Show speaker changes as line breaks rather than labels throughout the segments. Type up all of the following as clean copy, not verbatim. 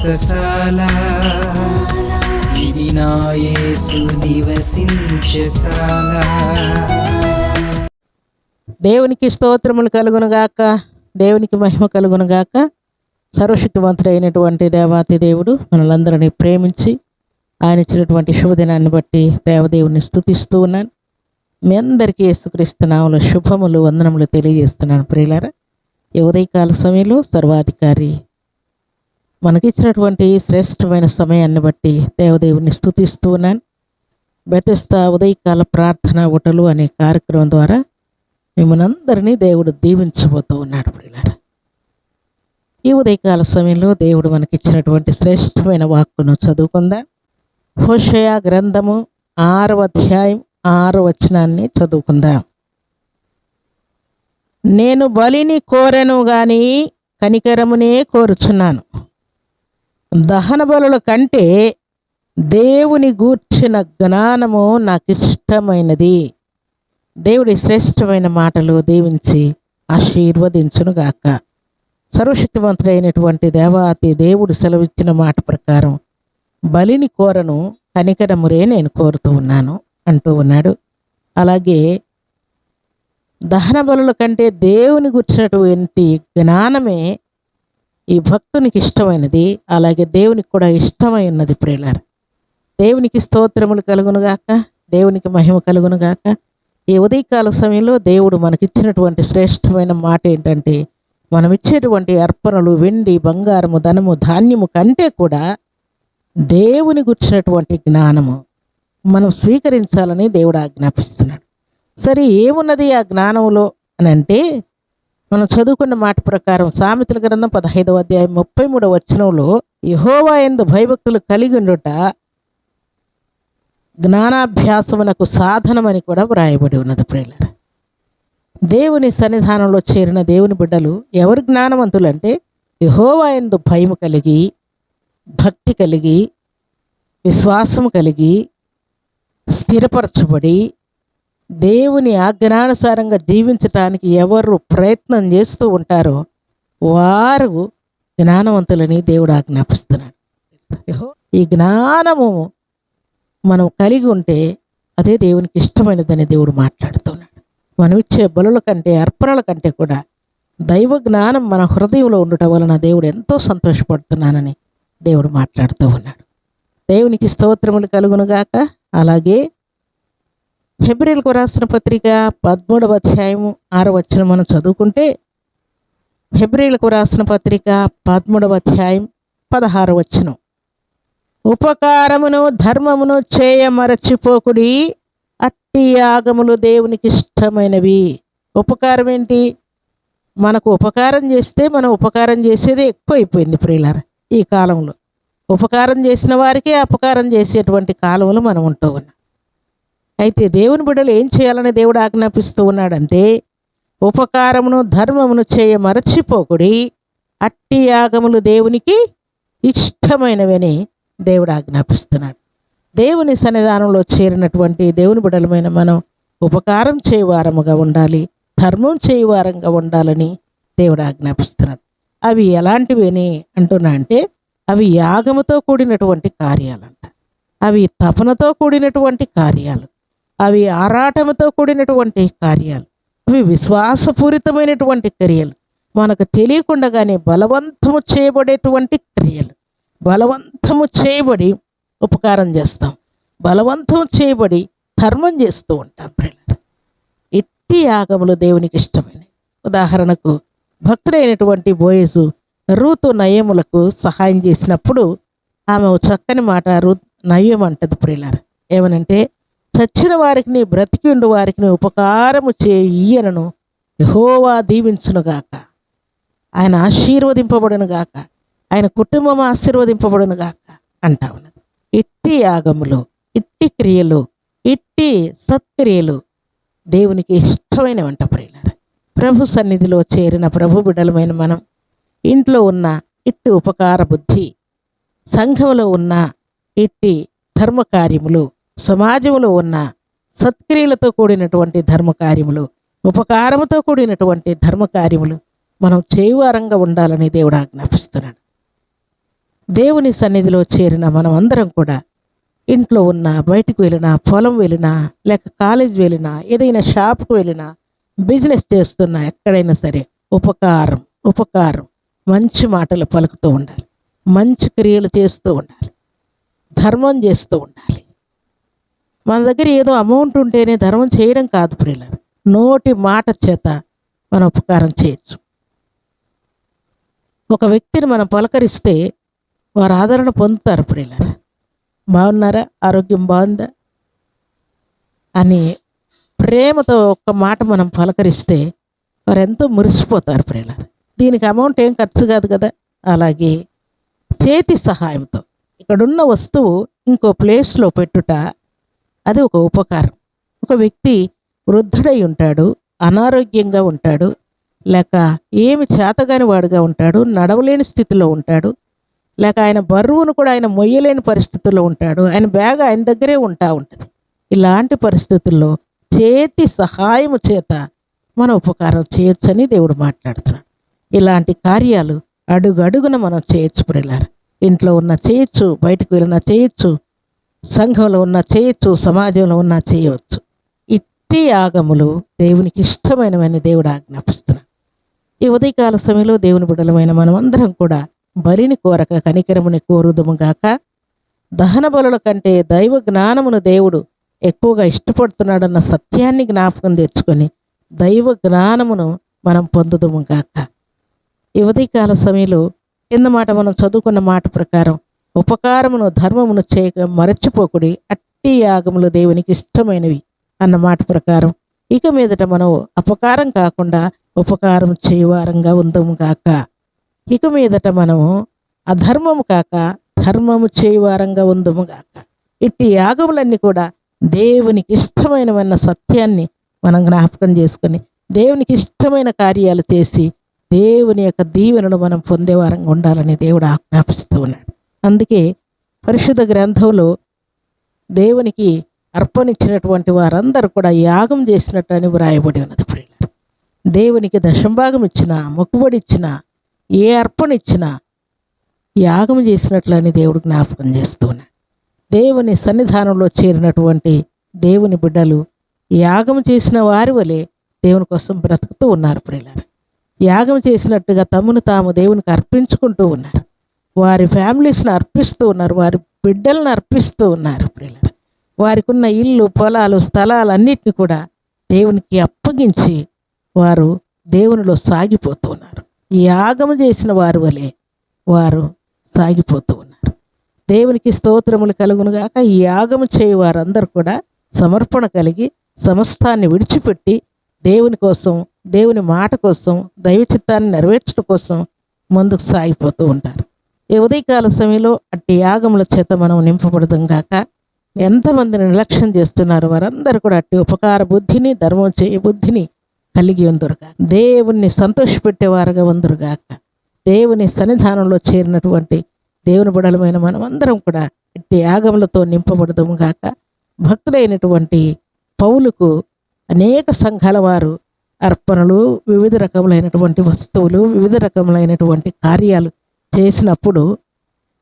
వ్రతశాల ఇది నా యేసు నివసించశాల.
దేవునికి స్తోత్రములు కలుగునుగాక, దేవునికి మహిమ కలుగునుగాక. సర్వశక్తివంతుడైనటువంటి దేవాతి దేవుడు మనలందరినీ ప్రేమించి ఆయన ఇచ్చినటువంటి శుభదినాన్ని బట్టి దేవదేవుని స్తుతిస్తూ ఉన్నాను. మీ అందరికీ యేసుక్రీస్తు నామములో శుభములు వందనములు తెలియజేస్తున్నాను. ప్రియులారా, ఈ ఉదయకాల సమయంలో సర్వాధికారి మనకిచ్చినటువంటి శ్రేష్టమైన సమయాన్ని బట్టి దేవదేవుని స్తుతిస్తూ ఉన్నాను. బెతెస్దా ఉదయకాల ప్రార్థన ఊటలు అనే కార్యక్రమం ద్వారా మిమ్మల్ని అందరినీ దేవుడు దీవించబోతూ ఉన్నాడు. ప్రియులారా, ఈ ఉదయకాల సమయంలో దేవుడు మనకిచ్చినటువంటి శ్రేష్టమైన వాక్కును చదువుకుందాం. హోషేయ గ్రంథము 6వ అధ్యాయం 6వ వచనాన్ని చదువుకుందాం. నేను బలిని కోరెను గాని కనికరమునే కోరుచున్నాను, దహన బలుల కంటే దేవుని గూర్చిన జ్ఞానము నాకు ఇష్టమైనది. దేవుడి శ్రేష్టమైన మాటలు దీవించి ఆశీర్వదించునుగాక. సర్వశక్తివంతుడైనటువంటి దేవాతి దేవుడు సెలవిచ్చిన మాట ప్రకారం బలిని కోరను, కనికరమురే నేను కోరుతూ ఉన్నాను అంటూ ఉన్నాడు. అలాగే దహన బలుల కంటే దేవుని గుర్చినటువంటి జ్ఞానమే ఈ భక్తునికి ఇష్టమైనది, అలాగే దేవునికి కూడా ఇష్టమై ఉన్నది. ప్రియులారా, దేవునికి స్తోత్రములు కలుగునుగాక, దేవునికి మహిమ కలుగునుగాక. ఈ ఉదయకాల సమయంలో దేవుడు మనకిచ్చినటువంటి శ్రేష్టమైన మాట ఏంటంటే, మనం ఇచ్చేటువంటి అర్పణలు వెండి, బంగారము, ధనము, ధాన్యము కంటే కూడా దేవుని గుర్చినటువంటి జ్ఞానము మనం స్వీకరించాలని దేవుడు ఆజ్ఞాపిస్తున్నాడు. సరే, ఏమున్నది ఆ జ్ఞానంలో అని అంటే, మనం చదువుకున్న మాట ప్రకారం సామెతల గ్రంథం 15వ అధ్యాయం 33వ వచనంలో యెహోవా యందు భయభక్తులు కలిగి ఉండుట జ్ఞానాభ్యాసమునకు సాధనమని కూడా వ్రాయబడి ఉన్నది. ప్రియులారా, దేవుని సన్నిధానంలో చేరిన దేవుని బిడ్డలు ఎవరు జ్ఞానవంతులు అంటే, యెహోవా యందు భయము కలిగి, భక్తి కలిగి, విశ్వాసము కలిగి, స్థిరపరచబడి దేవుని ఆజ్ఞానుసారంగా జీవించటానికి ఎవరు ప్రయత్నం చేస్తూ ఉంటారో వారు జ్ఞానవంతులని దేవుడు ఆజ్ఞాపిస్తున్నాడు. ఈ జ్ఞానము మనం కలిగి ఉంటే అదే దేవునికి ఇష్టమైనదని దేవుడు మాట్లాడుతున్నాడు. మనం ఇచ్చే బలుల కంటే, అర్పణల కంటే కూడా దైవ జ్ఞానం మన హృదయంలో ఉండటం వలన దేవుడు ఎంతో సంతోషపడుతున్నానని దేవుడు మాట్లాడుతూ ఉన్నాడు. దేవునికి స్తోత్రములు కలుగునుగాక. అలాగే హెబ్రీయులకు రాసిన పత్రిక 13వ అధ్యాయము 6వ వచనం మనం చదువుకుంటే, హెబ్రీయులకు రాసిన పత్రిక 13వ అధ్యాయం 16వ వచనం, ఉపకారమును ధర్మమును చేయ మరచిపోకుడి, అట్టి యాగములు దేవునికి ఇష్టమైనవి. ఉపకారం ఏంటి? మనకు ఉపకారం చేస్తే మనం ఉపకారం చేసేది ఎక్కువైపోయింది. ప్రియులారా, ఈ కాలంలో ఉపకారం చేసిన వారికి అపకారం చేసేటువంటి కాలంలో మనం ఉంటూ ఉన్నాం. అయితే దేవుని బిడ్డలు ఏం చేయాలని దేవుడు ఆజ్ఞాపిస్తూ ఉన్నాడంటే, ఉపకారమును ధర్మమును చేయ మరచిపోకుడి, అట్టి యాగములు దేవునికి ఇష్టమైనవని దేవుడు ఆజ్ఞాపిస్తున్నాడు. దేవుని సన్నిధానంలో చేరినటువంటి దేవుని బిడ్డలమైన మనం ఉపకారం చేయవారముగా ఉండాలి, ధర్మం చేయవారంగా ఉండాలని దేవుడు ఆజ్ఞాపిస్తున్నాడు. అవి ఎలాంటివి అంటున్నా అంటే, అవి యాగముతో కూడినటువంటి కార్యాలంట, అవి తపనతో కూడినటువంటి కార్యాలు, అవి ఆరాటముతో కూడినటువంటి కార్యాలు, అవి విశ్వాసపూరితమైనటువంటి క్రియలు, మనకు తెలియకుండానే బలవంతము చేయబడేటువంటి క్రియలు. బలవంతము చేయబడి ఉపకారం చేస్తాం, బలవంతం చేయబడి ధర్మం చేస్తూ ఉంటాం. ప్రియులారా, ఇట్టి యాగములు దేవునికి ఇష్టమైనవి. ఉదాహరణకు భక్తుడైనటువంటి బోయజు రూతు నయములకు సహాయం చేసినప్పుడు ఆమె చక్కని మాట నయం అంటది. ప్రియులారా, ఏమనంటే, చచ్చిన వారికి బ్రతికి ఉండు వారికి ఉపకారము చేయను యెహోవా దీవించునుగాక, ఆయన ఆశీర్వదింపబడునుగాక, ఆయన కుటుంబం ఆశీర్వదింపబడునుగాక అంటా ఉన్నది. ఇట్టి యాగములు, ఇట్టి క్రియలు, ఇట్టి సత్క్రియలు దేవునికి ఇష్టమైనవంట. ప్రియులారా, ప్రభు సన్నిధిలో చేరిన ప్రభు బిడ్డలమైన మనం ఇంట్లో ఉన్న ఇట్టి ఉపకార బుద్ధి, సంఘంలో ఉన్న ఇట్టి ధర్మకార్యములు, సమాజంలో ఉన్న సత్క్రియలతో కూడినటువంటి ధర్మకార్యములు, ఉపకారముతో కూడినటువంటి ధర్మకార్యములు మనం చేయవారంగా ఉండాలని దేవుడు ఆజ్ఞాపిస్తున్నాడు. దేవుని సన్నిధిలో చేరిన మనం అందరం కూడా ఇంట్లో ఉన్నా, బయటకు వెళ్ళినా, పొలం వెళ్ళినా, లేక కాలేజ్ వెళ్ళినా, ఏదైనా షాప్కి వెళ్ళినా, బిజినెస్ చేస్తున్నా, ఎక్కడైనా సరే ఉపకారం మంచి మాటలు పలుకుతూ ఉండాలి, మంచి క్రియలు చేస్తూ ఉండాలి, ధర్మం చేస్తూ ఉండాలి. మన దగ్గర ఏదో అమౌంట్ ఉంటేనే ధర్మం చేయడం కాదు ప్రియులారా, నోటి మాట చేత మనం ఉపకారం చేయొచ్చు. ఒక వ్యక్తిని మనం పలకరిస్తే వారు ఆదరణ పొందుతారు ప్రియులారా. బాగున్నారా, ఆరోగ్యం బాగుందా అని ప్రేమతో ఒక్క మాట మనం పలకరిస్తే వారు ఎంతో మురిసిపోతారు ప్రియులారా. దీనికి అమౌంట్ ఏం ఖర్చు కాదు కదా. అలాగే చేతి సహాయంతో ఇక్కడున్న వస్తువు ఇంకో ప్లేస్లో పెట్టుట, అది ఒక ఉపకారం. ఒక వ్యక్తి వృద్ధుడై ఉంటాడు, అనారోగ్యంగా ఉంటాడు, లేక ఏమి చేతగాని వాడుగా ఉంటాడు, నడవలేని స్థితిలో ఉంటాడు, లేక ఆయన బరువును కూడా ఆయన మొయ్యలేని పరిస్థితుల్లో ఉంటాడు, ఆయన బ్యాగ్ ఆయన దగ్గరే ఉంటుంది. ఇలాంటి పరిస్థితుల్లో చేతి సహాయము చేత మన ఉపకారం చేయొచ్చని దేవుడు మాట్లాడుతున్నాడు. ఇలాంటి కార్యాలు అడుగడుగున మనం చేయొచ్చు ప్రియులారా. ఇంట్లో ఉన్న చేయొచ్చు, బయటకు వెళ్ళినా చేయొచ్చు, సంఘంలో ఉన్న చేయొచ్చు, సమాజంలో ఉన్న చేయవచ్చు. ఇట్టి యాగములు దేవునికి ఇష్టమైనవని దేవుడు ఆజ్ఞాపిస్తున్నాడు. ఈ ఉదయకాల సమయంలో దేవుని బిడ్డలమైన మనం అందరం కూడా బలిని కోరక కనికరముని కోరుదుముగాక. దహన బలుల కంటే దైవ జ్ఞానమును దేవుడు ఎక్కువగా ఇష్టపడుతున్నాడన్న సత్యాన్ని జ్ఞాపకం తెచ్చుకొని దైవ జ్ఞానమును మనం పొందుదుముగాక. ఈ ఉదయకాల సమయంలో కింద మాట మనం చదువుకున్న మాట ప్రకారం ఉపకారమును ధర్మమును చేయక మరచిపోకుడి, అట్టి యాగములు దేవునికి ఇష్టమైనవి అన్న మాట ప్రకారం ఇక మీదట మనం అపకారం కాకుండా ఉపకారం చేయవారంగా ఉందముగాక. ఇక మీదట మనము అధర్మము కాక ధర్మము చేయవారంగా ఉందముగాక. ఇట్టి యాగములన్నీ కూడా దేవునికి ఇష్టమైనవన్న సత్యాన్ని మనం జ్ఞాపకం చేసుకొని దేవునికి ఇష్టమైన కార్యాలు చేసి దేవుని యొక్క దీవెనను మనం పొందేవారంగా ఉండాలని దేవుడు ఆజ్ఞాపిస్తూ ఉన్నాడు. అందుకే పరిశుద్ధ గ్రంథంలో దేవునికి అర్పణించినటువంటి వారందరూ కూడా యాగం చేసినట్టు అని వ్రాయబడి ఉన్నది ప్రియులారా. దేవునికి దశంభాగం ఇచ్చినా, మొక్కుబడి ఇచ్చినా, ఏ అర్పణ ఇచ్చినా యాగం చేసినట్లని దేవుడు జ్ఞాపకం చేస్తూ ఉన్నాడు. దేవుని సన్నిధానంలో చేరినటువంటి దేవుని బిడ్డలు యాగం చేసిన వారి వలె దేవుని కోసం బ్రతుకుతూ ఉన్నారు ప్రియులారా. యాగం చేసినట్టుగా తమను తాము దేవునికి అర్పించుకుంటూ ఉన్నారు. వారి ఫ్యామిలీస్ని అర్పిస్తూ ఉన్నారు, వారి బిడ్డలను అర్పిస్తూ ఉన్నారు ప్రియులారా. వారికి ఉన్న ఇల్లు, పొలాలు, స్థలాలు అన్నిటిని కూడా దేవునికి అప్పగించి వారు దేవునిలో సాగిపోతూ ఉన్నారు. యాగం చేసిన వారి వలె వారు సాగిపోతూ ఉన్నారు. దేవునికి స్తోత్రములు కలుగునుగాక. ఈ యాగము చేయి వారందరూ కూడా సమర్పణ కలిగి సమస్తాన్ని విడిచిపెట్టి దేవుని కోసం, దేవుని మాట కోసం, దైవ చిత్తాన్ని నెరవేర్చడం కోసం ముందుకు సాగిపోతూ ఉంటారు. ఈ ఉదయకాల సమయంలో అట్టి యాగముల చేత మనం నింపబడదాం గాక. ఎంతమందిని నిర్లక్ష్యం చేస్తున్నారు వారందరూ కూడా అట్టి ఉపకార బుద్ధిని, ధర్మం చేయ బుద్ధిని కలిగి ఉందరుగాక. దేవుణ్ణి సంతోషపెట్టేవారుగా ఉందరుగాక. దేవుని సన్నిధానంలో చేరినటువంటి దేవుని బిడ్డలమైన మనం అందరం కూడా ఇట్టి యాగములతో నింపబడదాము గాక. భక్తులైనటువంటి పౌలుకు అనేక సంఘాల వారు అర్పణలు, వివిధ రకములైనటువంటి వస్తువులు, వివిధ రకములైనటువంటి కార్యాలు చేసినప్పుడు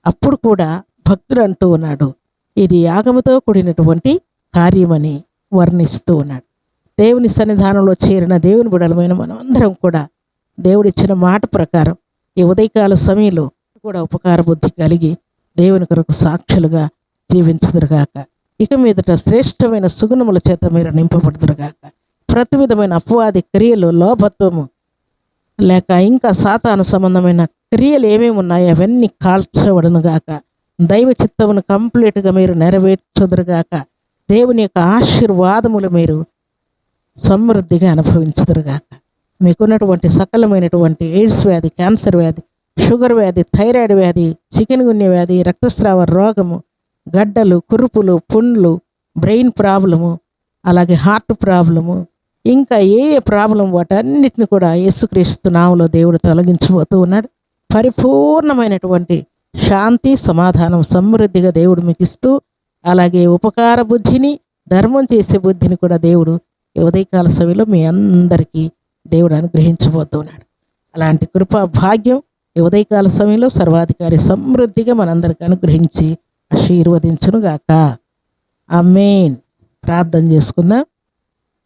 అప్పుడు కూడా భక్తుడు అంటూ ఉన్నాడు, ఇది యాగముతో కూడినటువంటి కార్యమని వర్ణిస్తూ ఉన్నాడు. దేవుని సన్నిధానంలో చేరిన దేవుని బిడ్డలమైన మనం అందరం కూడా దేవుడిచ్చిన మాట ప్రకారం ఈ ఉదయకాల సమయంలో కూడా ఉపకార బుద్ధి కలిగి దేవుని కొరకు సాక్షులుగా జీవించుదురుగాక. ఇక మీదట శ్రేష్టమైన సుగుణముల చేత మీరు నింపబడుదురుగాక. ప్రతి విధమైన అపవాది క్రియలు, లోభత్వము లేక ఇంకా సాతాను సంబంధమైన క్రియలు ఏమేమి ఉన్నాయో అవన్నీ కాల్చబడునుగాక. దైవ చిత్తమును కంప్లీట్గా మీరు నెరవేర్చుదురుగాక. దేవుని యొక్క ఆశీర్వాదములు మీరు సమృద్ధిగా అనుభవించుదురుగాక. మీకున్నటువంటి సకలమైనటువంటి ఎయిడ్స్ వ్యాధి, క్యాన్సర్ వ్యాధి, షుగర్ వ్యాధి, థైరాయిడ్ వ్యాధి, చికెన్ గున్య వ్యాధి, రక్తస్రావ రోగము, గడ్డలు, కురుపులు, పుండ్లు, బ్రెయిన్ ప్రాబ్లము, అలాగే హార్ట్ ప్రాబ్లము, ఇంకా ఏ ప్రాబ్లం వాటన్నిటిని కూడా యేసుక్రీస్తు నామములో దేవుడు తొలగించబోతూ ఉన్నాడు. పరిపూర్ణమైనటువంటి శాంతి, సమాధానం, సమృద్ధిగా దేవుడు మీకు ఇస్తూ, అలాగే ఉపకార బుద్ధిని, ధర్మం చేసే బుద్ధిని కూడా దేవుడు ఈ ఉదయకాల సమయంలో మీ అందరికీ దేవుడు అనుగ్రహించబోతున్నాడు. అలాంటి కృపా భాగ్యం ఈ ఉదయకాల సమయంలో సర్వాధికారి సమృద్ధిగా మనందరికి అనుగ్రహించి ఆశీర్వదించునుగాక. ఆమేన్. ప్రార్థన చేసుకుందాం.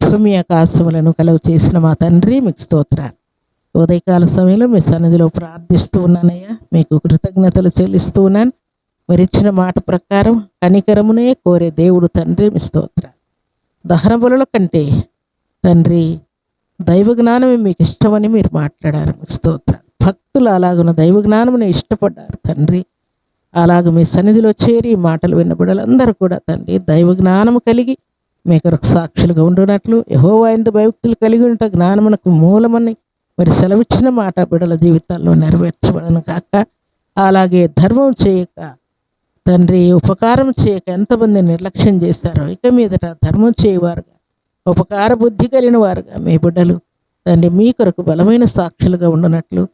భూమి ఆకాశములను కలుగు చేసిన మా తండ్రి, మీకు స్తోత్రాలు. ఉదయకాల సమయంలో మీ సన్నిధిలో ప్రార్థిస్తూ ఉన్నానయ్యా. మీకు కృతజ్ఞతలు చెల్లిస్తూ ఉన్నాను. మీరు ఇచ్చిన మాట ప్రకారం కనికరమునే కోరే దేవుడు తండ్రి, మీ స్తోత్రాలు. దహన బలుల కంటే తండ్రి దైవ జ్ఞానమే మీకు ఇష్టమని మీరు మాట్లాడారు. మీకు స్తోత్రాలు. భక్తులు అలాగున దైవ జ్ఞానమునే ఇష్టపడ్డారు తండ్రి. అలాగ మీ సన్నిధిలో చేరి ఈ మాటలు విన్న బిడ్డలందరూ కూడా తండ్రి దైవ జ్ఞానము కలిగి మీ కొరకు సాక్షులుగా ఉండునట్లు, యెహోవా యందు భయభక్తులు కలిగి ఉంట జ్ఞానమునకు మూలమని మరి సెలవిచ్చిన మాట బిడ్డల జీవితాల్లో నెరవేర్చబడను కాక. అలాగే ధర్మం చేయక తండ్రి ఉపకారం చేయక ఎంతమంది నిర్లక్ష్యం చేశారో ఇక మీదట ధర్మం చేయవారుగా, ఉపకార బుద్ధి కలిగిన వారుగా మీ బిడ్డలు తండ్రి మీ కొరకు బలమైన సాక్షులుగా ఉండునట్లు,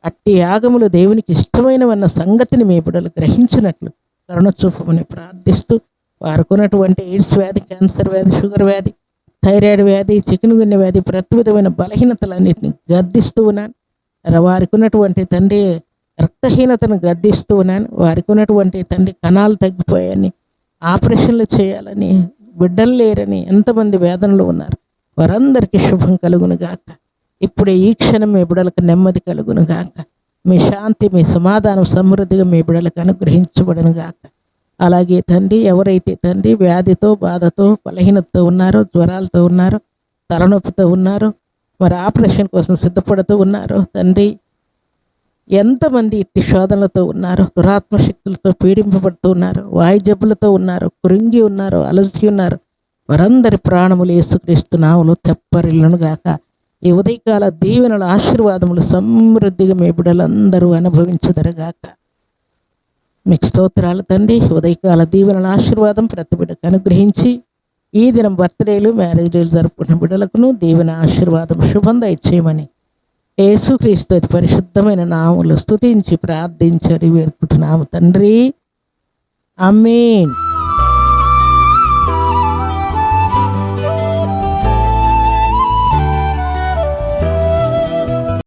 అట్టి యాగములు దేవునికి ఇష్టమైనవన్న సంగతిని మీ బిడ్డలు గ్రహించినట్లు కరుణ చూపమని ప్రార్థిస్తూ, వారుకున్నటువంటి ఎయిడ్స్ వ్యాధి, క్యాన్సర్ వ్యాధి, షుగర్ వ్యాధి, థైరాయిడ్ వ్యాధి, చికెన్ గున్య వ్యాధి, ప్రతి విధమైన బలహీనతలన్నింటినీ గద్దిస్తూ ఉన్నాను. వారికి ఉన్నటువంటి తండ్రి రక్తహీనతను గద్దిస్తూ ఉన్నాను. వారికి ఉన్నటువంటి తండ్రి కణాలు తగ్గిపోయాయని, ఆపరేషన్లు చేయాలని, బిడ్డలు లేరని ఎంతమంది వేదనలు ఉన్నారు. వారందరికీ శుభం కలుగును గాక. ఇప్పుడే ఈ క్షణం మీ బిడ్డలకు నెమ్మది కలుగును గాక. మీ శాంతి, మీ సమాధానం సమృద్ధిగా మీ బిడ్డలకు అనుగ్రహించబడును గాక. అలాగే తండ్రి ఎవరైతే తండ్రి వ్యాధితో, బాధతో, బలహీనతతో ఉన్నారో, జ్వరాలతో ఉన్నారో, తలనొప్పితో ఉన్నారో, మరి ఆపరేషన్ కోసం సిద్ధపడుతూ ఉన్నారో తండ్రి, ఎంతమంది ఇట్టి శోధనలతో ఉన్నారో, దురాత్మ శక్తులతో పీడింపబడుతూ ఉన్నారు, వాయు జబ్బులతో ఉన్నారు, కృంగి ఉన్నారు, అలసి ఉన్నారు, వారందరి ప్రాణములు యేసుక్రీస్తు నామములో తెప్పరిల్లును గాక. ఈ ఉదయకాల దీవెనల ఆశీర్వాదములు సమృద్ధిగా మీ బిడ్డలందరూ అనుభవించుదరుగాక. మీకు స్తోత్రాలు తండ్రి. ఉదయకాల దీవెనల ఆశీర్వాదం ప్రతి బిడ్డకు అనుగ్రహించి ఈ దినం బర్త్డేలు, మ్యారేజ్ డేలు జరుపుకున్న బిడ్డలకును దీవెన ఆశీర్వాదం శుభం దయచేయమని యేసుక్రీస్తు అతి పరిశుద్ధమైన నామములో స్తుతించి ప్రార్థించి వేడుకుంటున్నాము తండ్రి. ఆమేన్.